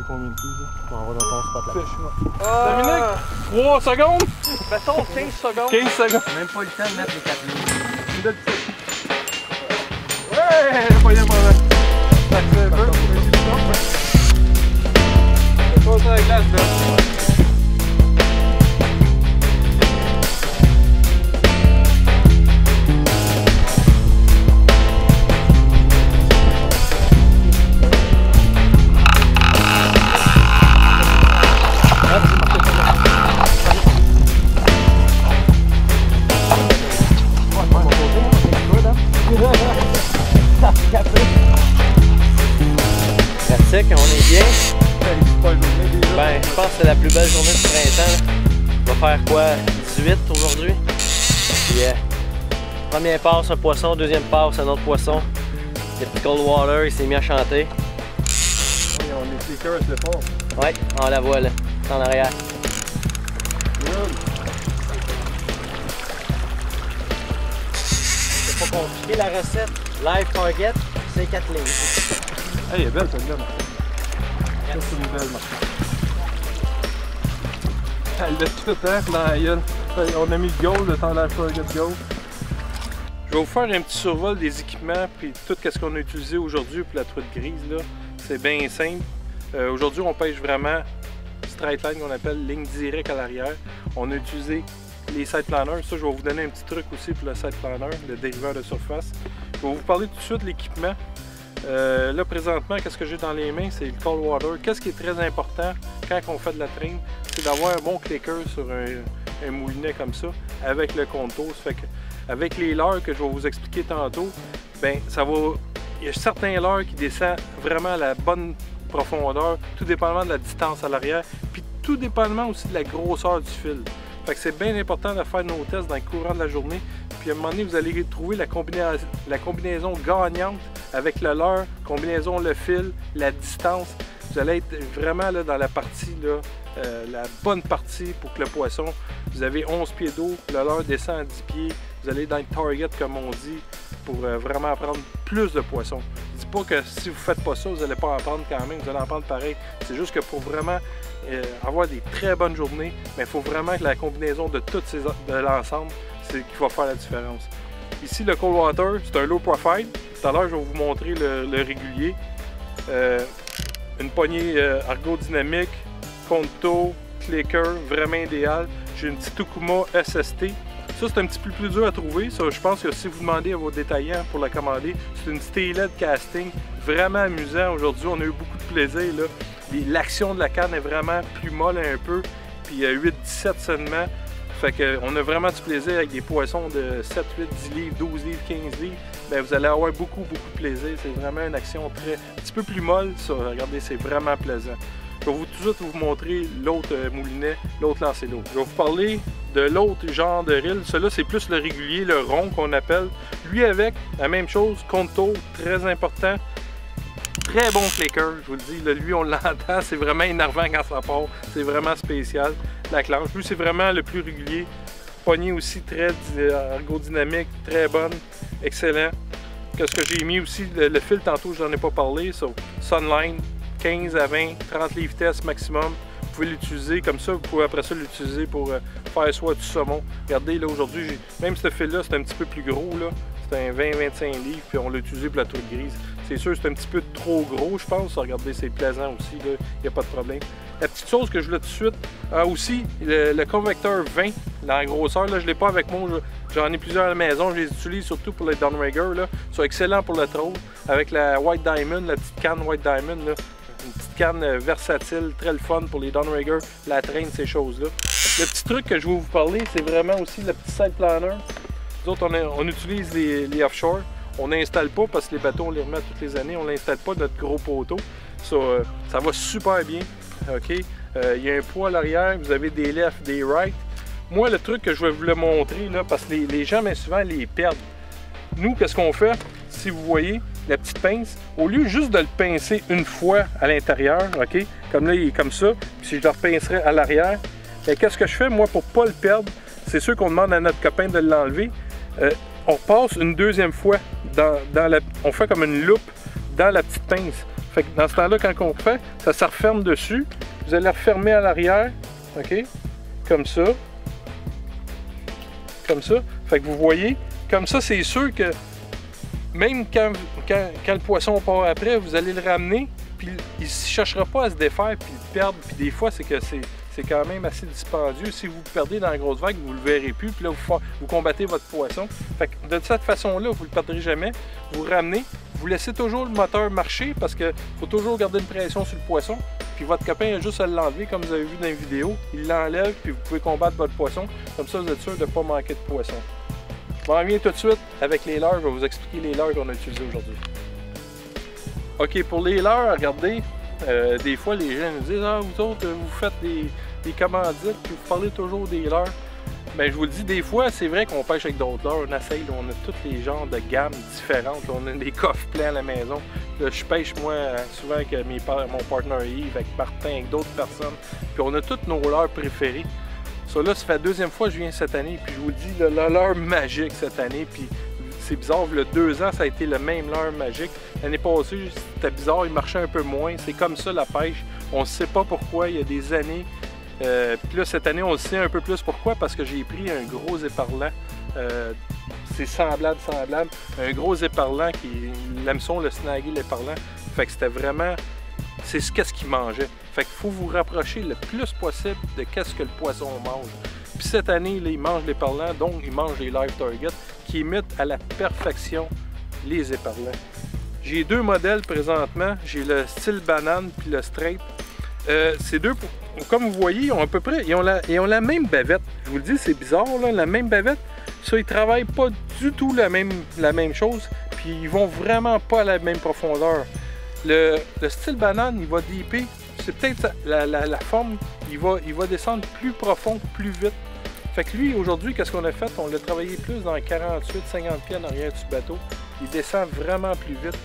eu combien de pieds, ça? On va dans ton spot là. Dominique, 3 secondes! Mettons 15 secondes. 15 secondes. Même pas le temps de mettre les 4 lignes. Ouais! Pas bien pendant. C'est un peu. C'est pas ça la glace, là. Sec, on est bien. Ben, je pense que c'est la plus belle journée du printemps. On va faire quoi? 18 aujourd'hui. Puis, première passe, un poisson. Deuxième passe, un autre poisson. Le petit cold water, il s'est mis à chanter. Oui, on est cliqueurs, c'est fort. Ouais, on la voit là, en arrière. C'est pas compliqué la recette. Live target, c'est 4 lignes. Hey, elle est belle celle-là, Martin. Ça, c'est une belle, Martin. Elle l'a tout dans la gueule. On a mis le gold, le temps de la target gold. Je vais vous faire un petit survol des équipements puis tout ce qu'on a utilisé aujourd'hui pour la truite grise. C'est bien simple. Aujourd'hui, on pêche vraiment straight line qu'on appelle ligne directe à l'arrière. On a utilisé les side planners. Ça, je vais vous donner un petit truc aussi pour le side planner, le dériveur de surface. Je vais vous parler tout de suite de l'équipement. Là, présentement, qu'est-ce que j'ai dans les mains? C'est le cold water. Qu'est-ce qui est très important quand on fait de la traîne? C'est d'avoir un bon clicker sur un moulinet comme ça, avec le contour. Ça fait que, avec les leurres que je vais vous expliquer tantôt, ben ça va. Il y a certains leurres qui descendent vraiment à la bonne profondeur, tout dépendamment de la distance à l'arrière, puis tout dépendamment aussi de la grosseur du fil. Fait que c'est bien important de faire nos tests dans le courant de la journée. Puis à un moment donné, vous allez trouver la combinaison gagnante avec le leurre, combinaison le fil, la distance. Vous allez être vraiment là, dans la partie, là, la bonne partie pour que le poisson, vous avez 11 pieds d'eau, le leurre descend à 10 pieds, vous allez dans le target comme on dit, pour vraiment prendre plus de poissons. Je ne dis pas que si vous ne faites pas ça, vous n'allez pas en prendre quand même, vous allez en prendre pareil. C'est juste que pour vraiment avoir des très bonnes journées, mais il faut vraiment que la combinaison de toutes de l'ensemble, c'est qui va faire la différence. Ici, le cold water, c'est un low profile. Tout à l'heure, je vais vous montrer le régulier. Une poignée ergodynamique, conto, clicker, vraiment idéal. J'ai une petite Okuma SST. Ça, c'est un petit peu plus dur à trouver. Ça, je pense que si vous demandez à vos détaillants pour la commander, c'est une steelhead casting. Vraiment amusant. Aujourd'hui, on a eu beaucoup de plaisir. L'action de la canne est vraiment plus molle un peu. Puis 8-17 seulement. Fait qu'on a vraiment du plaisir avec des poissons de 7, 8, 10 livres, 12 livres, 15 livres. Bien, vous allez avoir beaucoup de plaisir. C'est vraiment une action un petit peu plus molle. Ça. Regardez, c'est vraiment plaisant. Je vais tout de suite vous montrer l'autre moulinet, l'autre lancer d'eau. Je vais vous parler de l'autre genre de reel. Celui-là, c'est plus le régulier, le rond qu'on appelle. Lui avec, la même chose, contour, très important. Très bon flaker, je vous le dis. Là, lui, on l'entend, c'est vraiment énervant quand ça part. C'est vraiment spécial. La clenche, lui, c'est vraiment le plus régulier. Poignée aussi très ergodynamique, très bonne, excellent. Qu'est-ce que j'ai mis aussi, le fil, tantôt, je n'en ai pas parlé, sur Sunline, 15 à 20, 30 livres test maximum. Vous pouvez l'utiliser comme ça, vous pouvez après ça l'utiliser pour faire soit du saumon. Regardez, là, aujourd'hui, même ce fil-là, c'est un petit peu plus gros, là. C'est un 20-25 livres, puis on l'a utilisé pour la truite grise. C'est sûr, c'est un petit peu trop gros, je pense. Regardez, c'est plaisant aussi, il n'y a pas de problème. La petite chose que je voulais tout de suite, aussi, le convecteur 20, dans la grosseur, là, je ne l'ai pas avec moi, j'en ai plusieurs à la maison, je les utilise surtout pour les downrigger, là. Ils sont excellents pour le troll, avec la White Diamond, la petite canne White Diamond, là. Une petite canne versatile, très le fun pour les downrigger, la traîne, ces choses-là. Le petit truc que je vais vous parler, c'est vraiment aussi le petit side planner. Nous autres, on utilise les offshore. On n'installe pas parce que les bateaux, on les remet toutes les années. On n'installe pas notre gros poteau. Ça va super bien. Okay? Il y a un poids à l'arrière. Vous avez des left, des right. Moi, le truc que je vais vous le montrer, là, parce que les gens, bien souvent, les perdent. Nous, qu'est-ce qu'on fait? Si vous voyez la petite pince, au lieu juste de le pincer une fois à l'intérieur, ok, comme là, il est comme ça, puis si je le repincerais à l'arrière, qu'est-ce que je fais, moi, pour ne pas le perdre? C'est sûr qu'on demande à notre copain de l'enlever. On repasse une deuxième fois on fait comme une loupe dans la petite pince. Fait que dans ce temps-là, quand on fait, ça se referme dessus. Vous allez refermer à l'arrière, OK? Comme ça. Comme ça. Fait que vous voyez, comme ça, c'est sûr que même quand le poisson part après, vous allez le ramener, puis il ne cherchera pas à se défaire, puis le perdre. Puis des fois, c'est que c'est quand même assez dispendieux. Si vous perdez dans la grosse vague, vous ne le verrez plus, puis là, vous combattez votre poisson. Fait que de cette façon-là, vous ne le perdrez jamais. Vous ramenez, vous laissez toujours le moteur marcher, parce qu'il faut toujours garder une pression sur le poisson. Puis votre copain a juste à l'enlever, comme vous avez vu dans la vidéo. Il l'enlève, puis vous pouvez combattre votre poisson. Comme ça, vous êtes sûr de ne pas manquer de poisson. Je m'en reviens tout de suite avec les leurres. Je vais vous expliquer les leurres qu'on a utilisées aujourd'hui. OK, pour les leurres, regardez, des fois les gens nous disent « Ah, vous autres, vous faites des commandites, puis vous parlez toujours des leurres. » Bien, je vous le dis, des fois, c'est vrai qu'on pêche avec d'autres leurres. On essaye, on a tous les genres de gammes différentes. On a des coffres pleins à la maison. Là, je pêche, moi, souvent avec mon partner Yves, avec Martin, avec d'autres personnes. Puis on a toutes nos leurres préférées. Ça, là, ça fait la deuxième fois que je viens cette année. Puis je vous le dis, le leurre magique cette année. Puis c'est bizarre, il y a 2 ans, ça a été le même leurre magique. L'année passée, c'était bizarre, il marchait un peu moins. C'est comme ça la pêche. On ne sait pas pourquoi, il y a des années. Puis là, cette année, on le sait un peu plus pourquoi, parce que j'ai pris un gros éparlant. C'est semblable. Un gros éparlant l'hameçon, le snagué, l'éparlant. Fait que c'était vraiment, c'est qu'est-ce qu'il mangeait. Fait qu'il faut vous rapprocher le plus possible de qu'est-ce que le poisson mange. Puis cette année, là, il mange l'éparlant, donc il mange les live targets qui imitent à la perfection les éparlants. J'ai 2 modèles présentement. J'ai le style banane puis le straight. Ces deux, comme vous voyez, ils ont à peu près, ils ont la même bavette. Je vous le dis, c'est bizarre, là, la même bavette. Ça, ils travaillent pas du tout la même chose, puis ils vont vraiment pas à la même profondeur. Le style banane, il va dipper, c'est peut-être la forme, il va descendre plus profond, plus vite. Fait que lui, aujourd'hui, qu'est-ce qu'on a fait? On l'a travaillé plus dans 48-50 pieds en arrière du bateau. Il descend vraiment plus vite.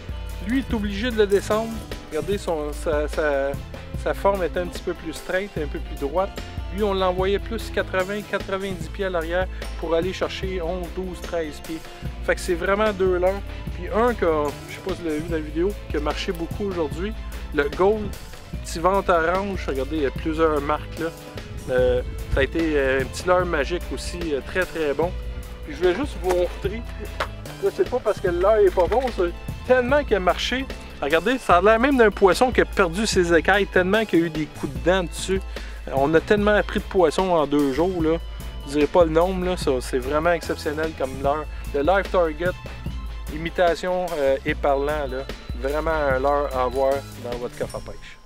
Lui, il est obligé de le descendre. Regardez, sa forme est un petit peu plus straight, un peu plus droite. Lui, on l'envoyait plus 80-90 pieds à l'arrière pour aller chercher 11, 12, 13 pieds. Fait que c'est vraiment 2 leurres. Puis un que, je sais pas si vous l'avez vu dans la vidéo, qui a marché beaucoup aujourd'hui, le Gold, petit ventre orange. Regardez, il y a plusieurs marques là. Ça a été un petit leurre magique aussi, très très bon. Puis je vais juste vous montrer. Là, c'est pas parce que le leurre est pas bon, c'est tellement qu'il a marché. Regardez, ça a l'air même d'un poisson qui a perdu ses écailles, tellement qu'il y a eu des coups de dents dessus. On a tellement pris de poissons en 2 jours, là. Je dirais pas le nombre, là. C'est vraiment exceptionnel comme leurre. Le live target, imitation éparlant, là. Vraiment un leurre à avoir dans votre coffre à pêche.